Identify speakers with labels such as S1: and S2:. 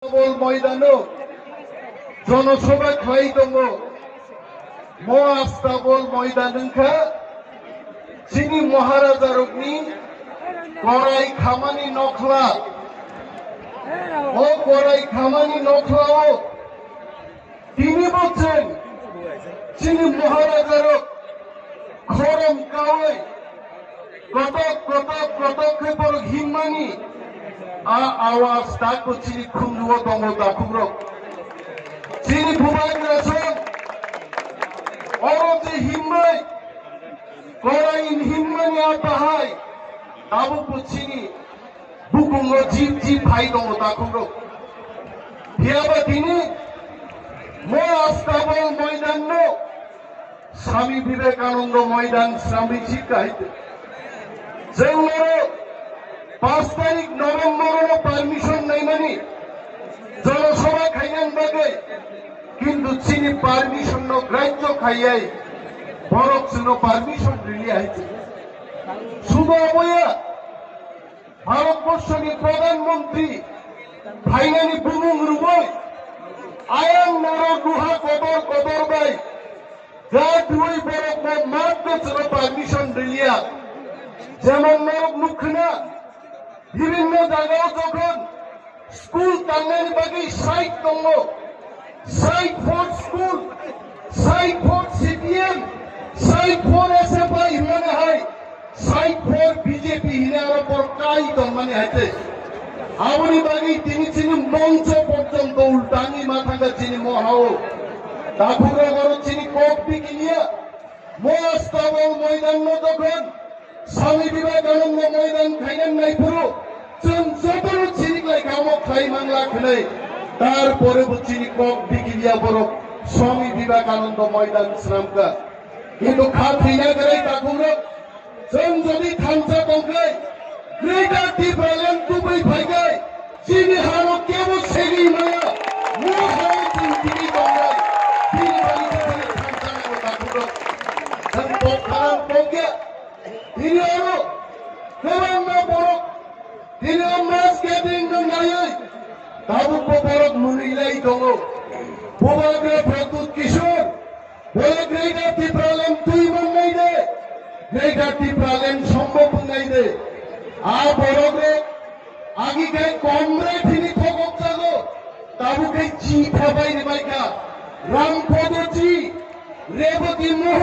S1: ময়দানো জনসভা খাই দङ মহাস্তাবল ময়দাनखा চিনি মহারাজা রগ্নি গড়াই খামানি নখলা ও গড়াই খামানি নখলাও তিনি বলছেন চিনি মহারাজার খরম কাওয়াই কতক হিমানি आवाज दाको चिनी खुंगुओ दंगो दाकुरो चिनी भुबाई रसन और जे हिम्मय कोराइन हिम्मनी आपाहाय दाबो को चिनी बुकुंगो जीप भाई दंगो दाकुरो हियाबा दिनी मो आस्ताबल मयदान नो स्वामी विवेकानंद मयदान स्वामी शिक्षाहित जोंनो 5 तारिख नवेम्बर पारमिशन नहीं मानी जनसभा खाइयान बागे किंतु चीनी पारमिशन नो ग्राह्य खाइयाई बरक चिनो पारमिशन दिली आइছে শুধু অবয়া ভারতবর্ষের প্রধানমন্ত্রী ফাইনালি বুমুং রুবই আয়াং নারো দুহা কদর বাই যা দুই বরক মাত্র চিনো পারমিশন দিলিয়া যেমন নরক নুখনা বিভিন্ন জায়গায় যখন স্কুল তান্নের বাকি সাইট দङ সাইট ফর স্কুল সাইট ফর সিপিএম সাইট ফর এসএফআই মানে হয় সাইট ফর বিজেপি হিনার পর কাই দং মানে হাইতে আমনি বাকি তিনি চিনি মঞ্চ পর্যন্ত উল্টানি মাথাটা চিনি মহাও দাপুরা গর চিনি কক বিকিনিয়া মহাস্তাবল ময়দান যখন स्वामी विवेकानंद मयदान खाइनान नायफोरो जों जबरो चिनिलाय गामो खाइ मांगला खनै तार परे बुचिनि कक बिकिलिया बरक स्वामी विवेकानंद मयदान श्रामका किन्तु खाथिना गरै ताकुरो जों जदि थांसा दंखाय ग्रेटार टिब्रालेन्ड तुबै फाइगाय चिनि हारो केबो सेगि माया मो हाय चिनि दंगाय बिनि बारि थांसा नांगौ ताकुरो जों बखाराम बग्या Diniaro, kemana borok, diniaro mas keding dong nayai, tabu borok munilai dongo, bobaga pratut kishor, boleh greater tipralem tui mangai de, greater tipralem sombo mangai de, borok re, agi kai komre thini thokok jago, tabu kai chi thabai ne baika, ram podo chi, reboti moh